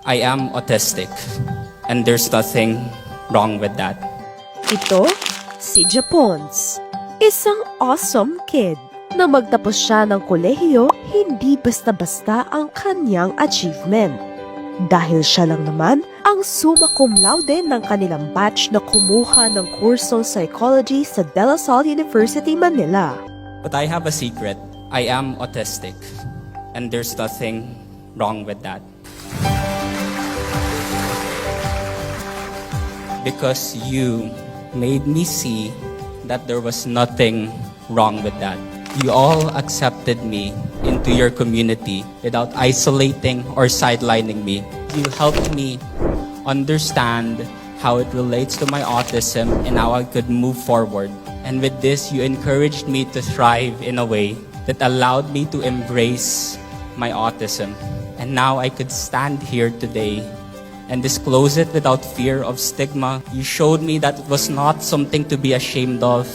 I am autistic, and there's nothing wrong with that. Ito, si Japons. Isang awesome kid. Nang magtapos siya ng kolehiyo, hindi basta-basta ang kanyang achievement. Dahil siya lang naman ang summa cum laude ng kanilang batch na kumuha ng kursong psychology sa De La Salle University, Manila. But I have a secret. I am autistic, and there's nothing wrong with that. Because you made me see that there was nothing wrong with that. You all accepted me into your community without isolating or sidelining me. You helped me understand how it relates to my autism and how I could move forward. And with this, you encouraged me to thrive in a way that allowed me to embrace my autism. And now I could stand here today and disclose it without fear of stigma. You showed me that it was not something to be ashamed of,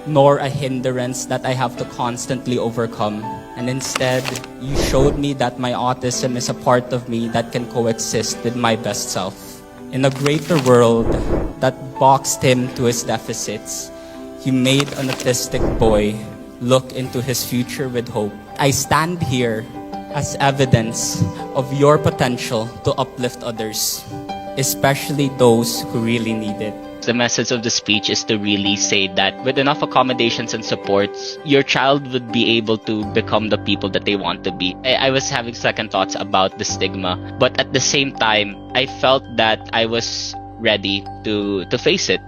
nor a hindrance that I have to constantly overcome. And instead, you showed me that my autism is a part of me that can coexist with my best self. In a greater world that boxed him to his deficits, you made an autistic boy look into his future with hope. I stand here as evidence of your potential to uplift others, especially those who really need it. The message of the speech is to really say that with enough accommodations and supports, your child would be able to become the people that they want to be. I was having second thoughts about the stigma, but at the same time, I felt that I was ready to face it.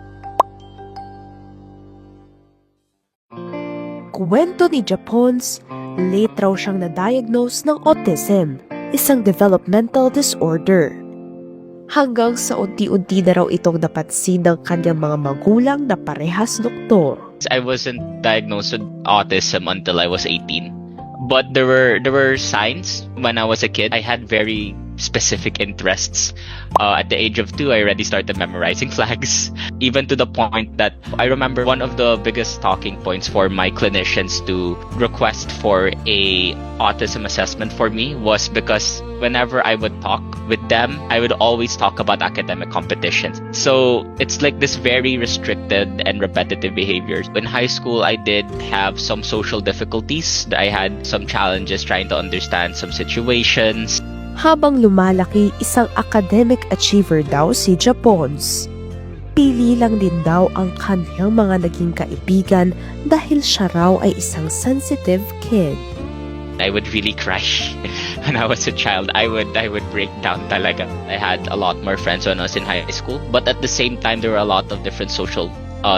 Kwento ni Japons, late raw siyang na-diagnose ng autism, isang developmental disorder. Hanggang sa unti-unti na raw itong napansin ng kanyang mga magulang na parehas doktor. I wasn't diagnosed with autism until I was 18. But there were signs when I was a kid. I had very specific interests. At the age of 2, I already started memorizing flags, even to the point that I remember one of the biggest talking points for my clinicians to request for a autism assessment for me was because whenever I would talk with them, I would always talk about academic competitions. So it's like this very restricted and repetitive behaviors. In high school, I did have some social difficulties. I had some challenges trying to understand some situations. Habang lumalaki, isang academic achiever daw si Japons. Pili lang din daw ang kanyang mga naging kaibigan dahil siya raw ay isang sensitive kid. I would really cry when I was a child. I would break down talaga. I had a lot more friends when I was in high school, but at the same time there were a lot of different social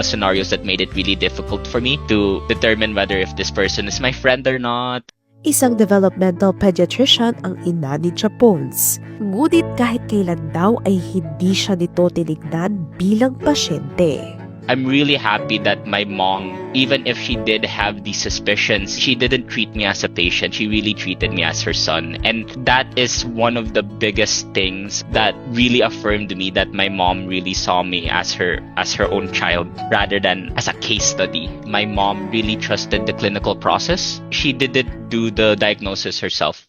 scenarios that made it really difficult for me to determine whether if this person is my friend or not. Isang developmental pediatrician ang ina ni Japons. Ngunit kahit kailan daw ay hindi siya nito tinignan bilang pasyente. I'm really happy that my mom, even if she did have these suspicions, she didn't treat me as a patient. She really treated me as her son. And that is one of the biggest things that really affirmed me that my mom really saw me as her own child rather than as a case study. My mom really trusted the clinical process. She didn't do the diagnosis herself.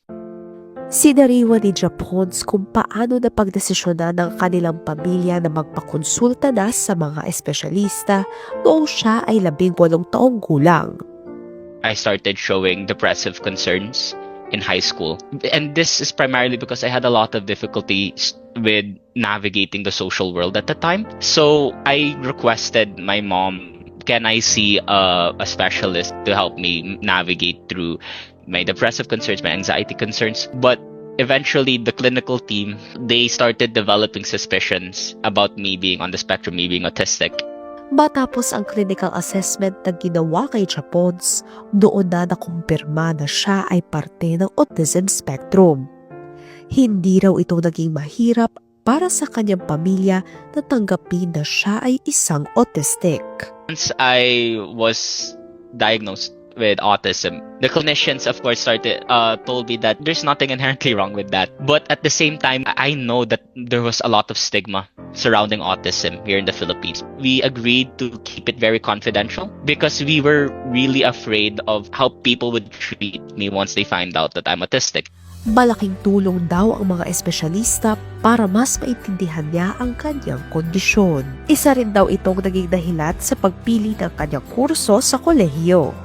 Sinariwa ni Japons kung paano napagdesisyonan ng kanilang pamilya na magpakonsulta na sa mga espesyalista noong siya ay 18 taong gulang. I started showing depressive concerns in high school. And this is primarily because I had a lot of difficulties with navigating the social world at the time. So I requested my mom, can I see a specialist to help me navigate through my depressive concerns, my anxiety concerns. But eventually, the clinical team, they started developing suspicions about me being on the spectrum, me being autistic. Matapos ang clinical assessment na ginawa kay Japons, doon na nakumpirma na siya ay parte ng autism spectrum. Hindi raw ito naging mahirap para sa kanyang pamilya na tanggapin na siya ay isang autistic. Once I was diagnosed with autism, the clinicians of course told me that there's nothing inherently wrong with that, but at the same time I know that there was a lot of stigma surrounding autism here in the Philippines. We agreed to keep it very confidential because we were really afraid of how people would treat me once they find out that I'm autistic. Malaking tulong daw ang mga espesyalista para mas maintindihan niya ang kanyang kondisyon. Isa rin daw itong naging dahilan sa pagpili ng kanyang kurso sa kolehiyo.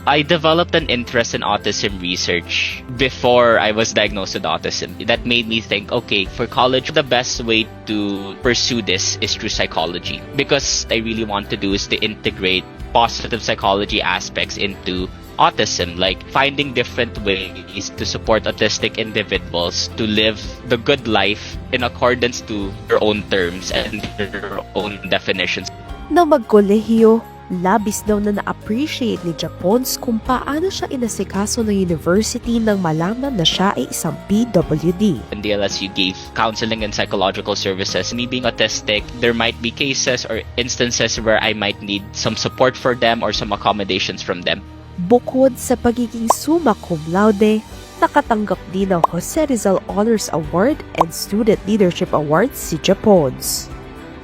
I developed an interest in autism research before I was diagnosed with autism. That made me think, okay, for college, the best way to pursue this is through psychology. Because I really want to do is to integrate positive psychology aspects into autism, like finding different ways to support autistic individuals to live the good life in accordance to their own terms and their own definitions. Nang magkolehiyo, labis daw na na-appreciate ni Japons kung paano siya inasikaso ng university nang malaman na siya ay isang PWD. And DLSU gave counseling and psychological services. Me being autistic, there might be cases or instances where I might need some support for them or some accommodations from them. Bukod sa pagiging summa cum laude, nakatanggap din ng Jose Rizal Honors Award and Student Leadership Award si Japons.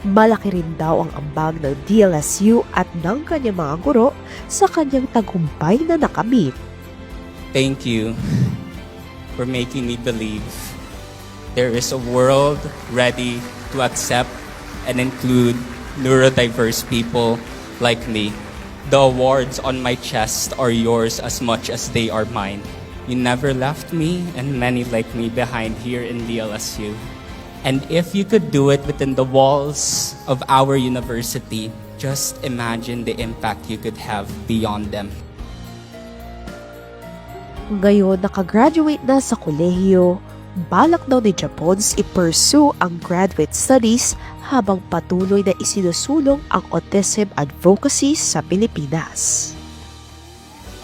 Malaki rin daw ang ambag ng DLSU at ng kanyang mga guro sa kanyang tagumpay na nakamit. Thank you for making me believe there is a world ready to accept and include neurodiverse people like me. The awards on my chest are yours as much as they are mine. You never left me and many like me behind here in DLSU. And if you could do it within the walls of our university, just imagine the impact you could have beyond them. Ngayon nakagraduate na sa kolehiyo, balak daw ni Japons i-pursue ang graduate studies habang patuloy na isinusulong ang autism advocacy sa Pilipinas.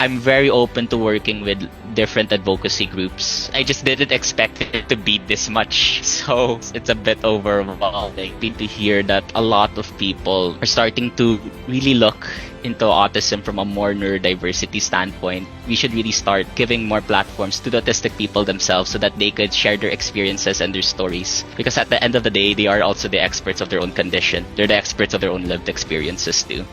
I'm very open to working with different advocacy groups. I just didn't expect it to be this much. So it's a bit overwhelming to hear that a lot of people are starting to really look into autism from a more neurodiversity standpoint. We should really start giving more platforms to the autistic people themselves so that they could share their experiences and their stories. Because at the end of the day, they are also the experts of their own condition. They're the experts of their own lived experiences too.